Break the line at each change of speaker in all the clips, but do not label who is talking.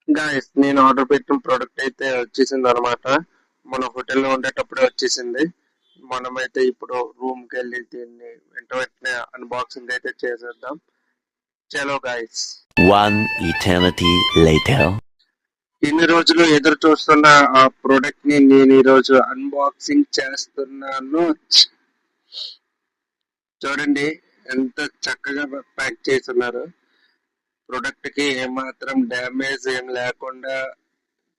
Guys నేను order పెట్టిన product అయితే వచ్చేసింది అనమాట. మన హోటల్లో ఉండేటప్పుడే వచ్చేసింది. మనమైతే ఇప్పుడు రూమ్ కి వెళ్ళి దీన్ని వెంట వెంటనే అన్బాక్సింగ్ అయితే చేసేద్దాం. చలో గాయస్.
One eternity later.
ఇన్ని రోజులు ఎదురు చూస్తున్న ఆ ప్రోడక్ట్ ని నేను ఈ రోజు అన్బాక్సింగ్ చేస్తున్నాను. చూడండి ఎంత చక్కగా ప్యాక్ చేస్తున్నారు. ప్రొడక్ట్ కి ఏమాత్రం డ్యామేజ్ ఏం లేకుండా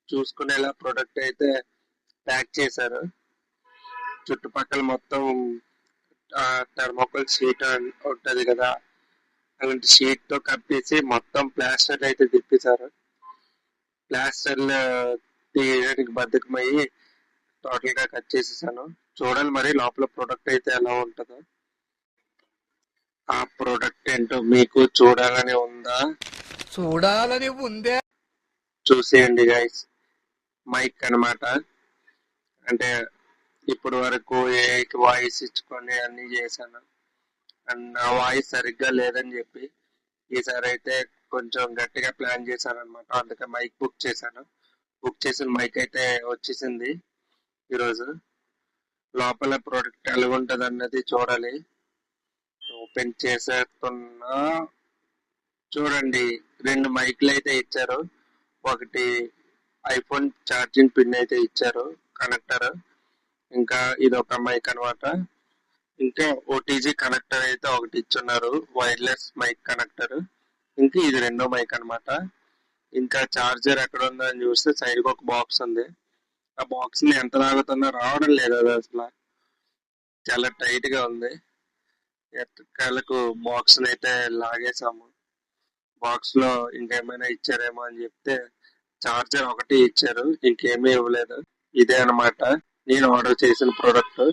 చూసుకునేలా ప్రొడక్ట్ అయితే ప్యాక్ చేశారు. చుట్టుపక్కల మొత్తం థర్మోకోల్ షీట్ ఉంటది కదా, అలాంటి షీట్ తో కప్పేసి మొత్తం ప్లాస్టర్ అయితే తిప్పేశారు. ప్లాస్టర్ తీయడానికి బద్దకమయ్యి టోటల్ గా కట్ చేసేసాను. చూడాలి మరి లోపల ప్రొడక్ట్ అయితే ఎలా ఉంటుందో. ఆ ప్రొడక్ట్ ఏంటో మీకు చూడాలని ఉందా?
చూడాలని ఉందే.
చూసేయండి గైస్. మైక్ అన్నమాట. అంటే ఇప్పుడు వరకు ఏఐకి వాయిస్ ఇచ్చుకొని అన్ని చేశాను అండ్ నా వాయిస్ సరిగ్గా లేదని చెప్పి ఈసారి అయితే కొంచెం గట్టిగా ప్లాన్ చేశాను అనమాట. అందుకే మైక్ బుక్ చేశాను. బుక్ చేసిన మైక్ అయితే వచ్చేసింది ఈరోజు. లోపల ప్రోడక్ట్ ఎలా ఉంటది అన్నది చూడాలి. ఓపెన్ చేసేస్తున్నా. చూడండి, రెండు మైక్లు అయితే ఇచ్చారు. ఒకటి ఐఫోన్ ఛార్జింగ్ పిన్ అయితే ఇచ్చారు, కనెక్టర్. ఇంకా ఇది ఒక మైక్ అనమాట. ఇంకా ఓటీజీ కనెక్టర్ అయితే ఒకటి ఇచ్చున్నారు, వైర్లెస్ మైక్ కనెక్టర్. ఇంకా ఇది రెండో మైక్ అన్నమాట. ఇంకా చార్జర్ ఎక్కడ ఉందో అని చూస్తే సైడ్ కి ఒక బాక్స్ ఉంది. ఆ బాక్స్ ని ఎంత లాగుతున్నా రావడం లేదు, అది అసలు చాలా టైట్ గా ఉంది. ఎట్టకేలకు బాక్స్ అయితే లాగేసాము. బాక్స్ లో ఇంకేమైనా ఇచ్చారేమో అని చెప్తే చార్జర్ ఒకటి ఇచ్చారు, ఇంకేమీ ఇవ్వలేదు. ఇదే అన్నమాట నేను ఆర్డర్ చేసిన ప్రోడక్ట్.